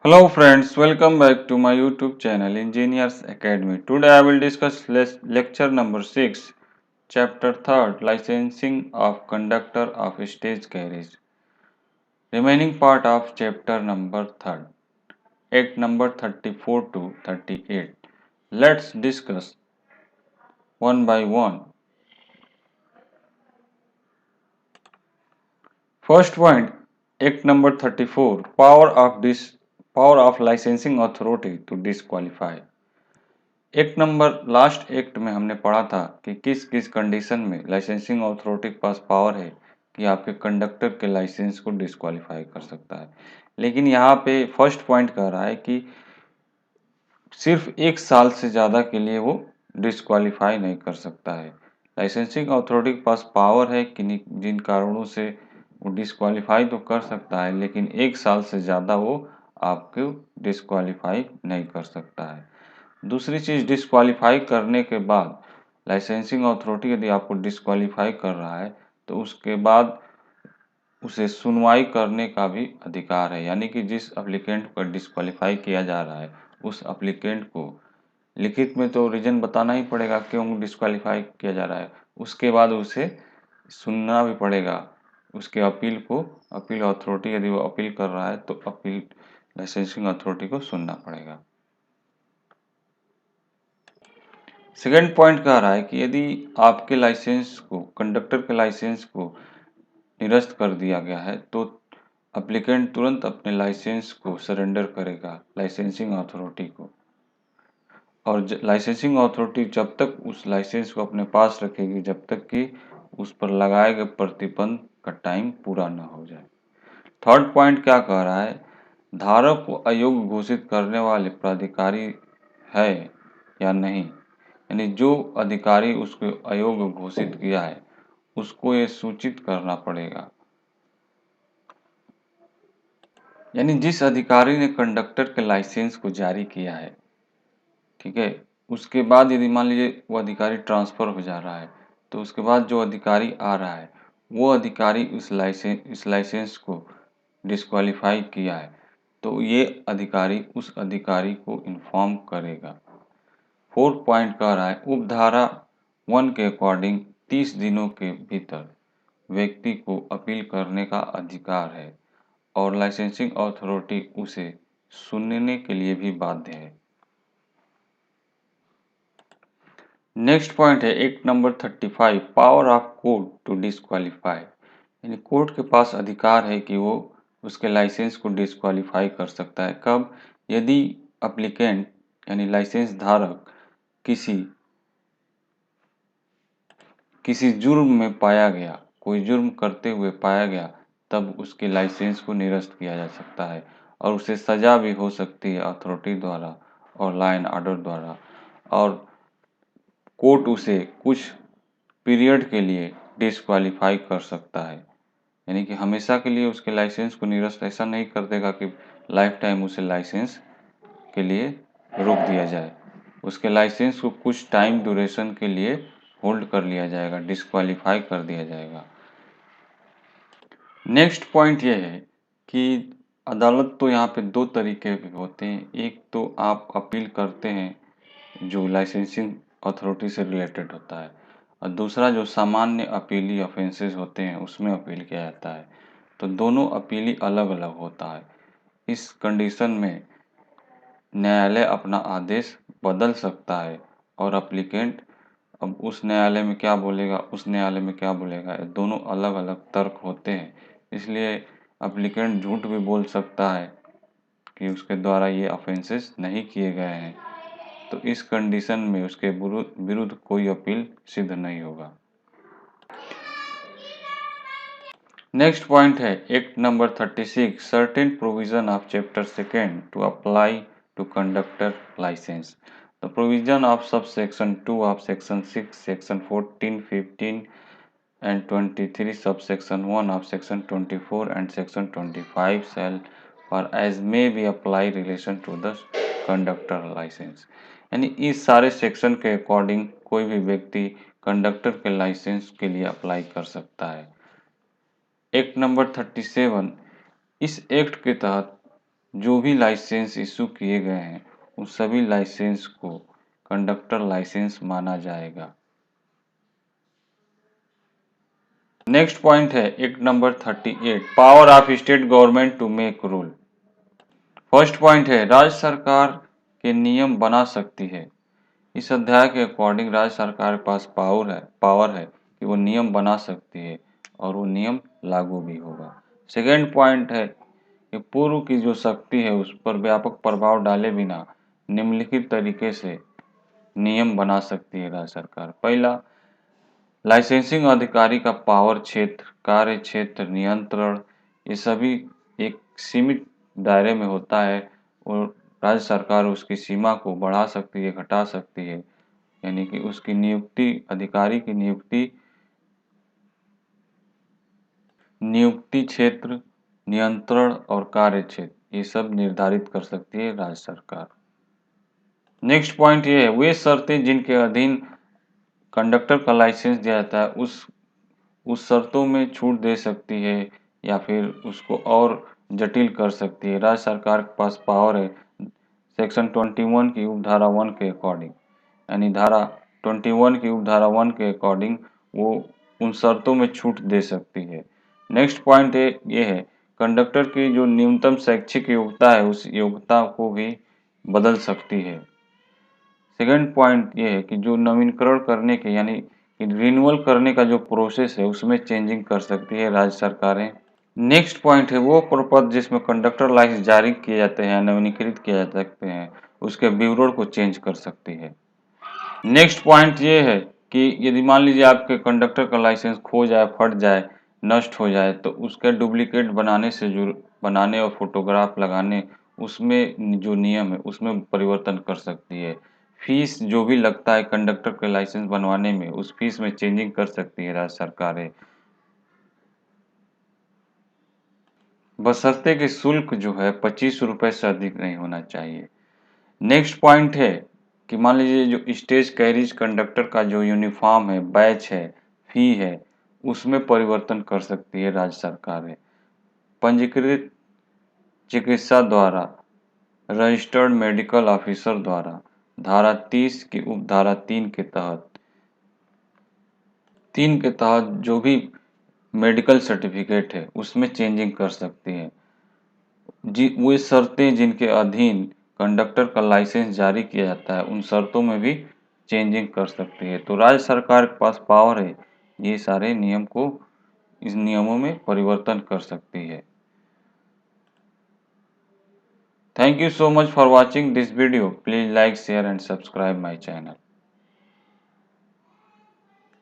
Hello friends, welcome back to my YouTube channel Engineers Academy. Today I will discuss lecture number 6, chapter 3rd, licensing of conductor of stage carriage. Remaining part of chapter number 3rd, act number 34 to 38. Let's discuss one by one. First point, act number 34, power of licensing authority to disqualify. एक number last act में हमने पढ़ा था कि किस किस condition में licensing authority के पास पावर है कि आपके कंडक्टर के लाइसेंस को डिस्क्वालीफाई कर सकता है। लेकिन यहाँ पे फर्स्ट पॉइंट कह रहा है कि सिर्फ 1 साल से ज़्यादा के लिए वो डिस्क्वालीफाई नहीं कर सकता है। लाइसेंसिंग अथॉरिटी के पास पावर है कि जिन कारणों से वो डिस्क्वालीफाई तो कर सकता है, लेकिन 1 साल से ज़्यादा वो आपको डिस्क्वालीफाई नहीं कर सकता है। दूसरी चीज़, डिस्क्वालीफाई करने के बाद लाइसेंसिंग अथॉरिटी यदि आपको डिस्क्वालीफाई कर रहा है तो उसके बाद उसे सुनवाई करने का भी अधिकार है। यानी कि जिस एप्लीकेंट को डिस्क्वालीफाई किया जा रहा है उस एप्लीकेंट को लिखित में तो रीजन बताना ही पड़ेगा क्यों डिस्क्वालीफाई किया जा रहा है। उसके बाद उसे सुनना भी पड़ेगा उसके अपील को। अपील अथॉरिटी यदि वो अपील कर रहा है तो अपील लाइसेंसिंग अथॉरिटी को सुनना पड़ेगा। सेकेंड पॉइंट कह रहा है कि यदि आपके लाइसेंस को, कंडक्टर के लाइसेंस को निरस्त कर दिया गया है तो एप्लीकेंट तुरंत अपने लाइसेंस को सरेंडर करेगा लाइसेंसिंग अथॉरिटी को। और लाइसेंसिंग अथॉरिटी जब तक उस लाइसेंस को अपने पास रखेगी जब तक कि उस पर लगाए गए प्रतिबंध का टाइम पूरा न हो जाए। थर्ड पॉइंट क्या कह रहा है, धारक को अयोग्य घोषित करने वाले प्राधिकारी है या नहीं। यानी जो अधिकारी उसको अयोग्य घोषित किया है उसको ये सूचित करना पड़ेगा। यानी जिस अधिकारी ने कंडक्टर के लाइसेंस को जारी किया है, ठीक है, उसके बाद यदि मान लीजिए वो अधिकारी ट्रांसफ़र हो जा रहा है तो उसके बाद जो अधिकारी आ रहा है वो अधिकारी इस लाइसेंस को डिस्क्वालीफाई किया है तो ये अधिकारी उस अधिकारी को इन्फॉर्म करेगा। फोर्थ पॉइंट कह रहा है उपधारा 1 के अकॉर्डिंग 30 दिनों के भीतर व्यक्ति को अपील करने का अधिकार है और लाइसेंसिंग अथॉरिटी उसे सुनने के लिए भी बाध्य है। नेक्स्ट पॉइंट है act number 35, power of court to disqualify. यानी कोर्ट के पास अधिकार है कि वो उसके लाइसेंस को डिस्क्वालीफाई कर सकता है। कब? यदि अप्लीकेंट यानी लाइसेंस धारक किसी जुर्म में पाया गया, कोई जुर्म करते हुए पाया गया, तब उसके लाइसेंस को निरस्त किया जा सकता है और उसे सज़ा भी हो सकती है अथॉरिटी द्वारा और लॉ एंड ऑर्डर द्वारा। और कोर्ट उसे कुछ पीरियड के लिए डिस्क्वालीफाई कर सकता है। यानी कि हमेशा के लिए उसके लाइसेंस को निरस्त ऐसा नहीं कर देगा कि लाइफ टाइम उसे लाइसेंस के लिए रोक दिया जाए। उसके लाइसेंस को कुछ टाइम ड्यूरेशन के लिए होल्ड कर लिया जाएगा, डिस्क्वालीफाई कर दिया जाएगा। नेक्स्ट पॉइंट ये है कि अदालत तो यहाँ पे 2 तरीके के होते हैं। एक तो आप अपील करते हैं जो लाइसेंसिंग अथॉरिटी से रिलेटेड होता है और दूसरा जो सामान्य अपीली ऑफेंसेस होते हैं उसमें अपील किया जाता है। तो दोनों अपीली अलग अलग होता है। इस कंडीशन में न्यायालय अपना आदेश बदल सकता है और एप्लीकेंट अब उस न्यायालय में क्या बोलेगा, उस न्यायालय में क्या बोलेगा, ये दोनों अलग अलग तर्क होते हैं। इसलिए एप्लीकेंट झूठ भी बोल सकता है कि उसके द्वारा ये ऑफेंसेस नहीं किए गए हैं। तो इस कंडीशन में उसके विरुद्ध कोई अपील सिद्ध नहीं होगा। नेक्स्ट पॉइंट है act number 36, certain provision of chapter 2 to apply to conductor licence. The provision of sub section 2 of section 6, section 14, 15 and 23 subsection 1 of section 24 and section 25 shall for as may be apply relation to the conductor license। यानी इस सारे section के according कोई भी व्यक्ति conductor के licence के लिए अप्लाई कर सकता है। एक्ट नंबर 37, इस एक्ट के तहत जो भी लाइसेंस इशू किए गए हैं उन सभी लाइसेंस को कंडक्टर लाइसेंस माना जाएगा। नेक्स्ट पॉइंट है act number 38 power of state government to make rule. First point है राज्य सरकार के नियम बना सकती है। इस अध्याय के अकॉर्डिंग राज्य सरकार के पास पावर है कि वो नियम बना सकती है और वो नियम लागू भी होगा। सेकेंड पॉइंट है कि पूर्व की जो शक्ति है उस पर व्यापक प्रभाव डाले बिना निम्नलिखित तरीके से नियम बना सकती है राज्य सरकार। पहला, लाइसेंसिंग अधिकारी का पावर क्षेत्र, कार्य क्षेत्र, नियंत्रण, ये सभी एक सीमित दायरे में होता है और राज्य सरकार उसकी सीमा को बढ़ा सकती है, घटा सकती है। यानी कि उसकी नियुक्ति, अधिकारी की नियुक्ति क्षेत्र, नियंत्रण और कार्य क्षेत्र ये सब निर्धारित कर सकती है राज्य सरकार। नेक्स्ट पॉइंट ये है वे शर्तें जिनके अधीन कंडक्टर का लाइसेंस दिया जाता है उस शर्तों में छूट दे सकती है या फिर उसको और जटिल कर सकती है। राज्य सरकार के पास पावर है सेक्शन 21 की उपधारा 1 के अकॉर्डिंग, यानी धारा 21 की उपधारा 1 के अकॉर्डिंग वो उन शर्तों में छूट दे सकती है। नेक्स्ट पॉइंट ये है कंडक्टर की जो न्यूनतम शैक्षिक योग्यता है उस योग्यता को भी बदल सकती है। सेकंड पॉइंट ये है कि जो नवीनीकरण करने के यानी रिन्यूअल करने का जो प्रोसेस है उसमें चेंजिंग कर सकती है राज्य सरकारें। नेक्स्ट पॉइंट है वो प्रपत्र जिसमें कंडक्टर लाइसेंस जारी किए जाते हैं, नवीनीकृत किए जा सकते हैं, उसके विवरण को चेंज कर सकती है। नेक्स्ट पॉइंट ये है कि यदि मान लीजिए आपके कंडक्टर का लाइसेंस खो जाए, फट जाए, नष्ट हो जाए तो उसके डुप्लीकेट बनाने और फोटोग्राफ लगाने उसमें जो नियम है उसमें परिवर्तन कर सकती है। फीस जो भी लगता है कंडक्टर के लाइसेंस बनवाने में उस फीस में चेंजिंग कर सकती है राज्य सरकारें, बशर्ते कि शुल्क जो है 25 रुपए से अधिक नहीं होना चाहिए। नेक्स्ट पॉइंट है कि मान लीजिए जो स्टेज कैरिज कंडक्टर का जो यूनिफॉर्म है, बैच है, फी है, उसमें परिवर्तन कर सकती है राज्य सरकारें। पंजीकृत चिकित्सा द्वारा, रजिस्टर्ड मेडिकल ऑफिसर द्वारा धारा 30 की उपधारा 3 के तहत जो भी मेडिकल सर्टिफिकेट है उसमें चेंजिंग कर सकती है। वो शर्तें जिनके अधीन कंडक्टर का लाइसेंस जारी किया जाता है उन शर्तों में भी चेंजिंग कर सकती है। तो राज्य सरकार के पास पावर है ये सारे नियम को इस नियमों में परिवर्तन कर सकती है। Thank you so much for watching this video. Please like, share and subscribe my channel.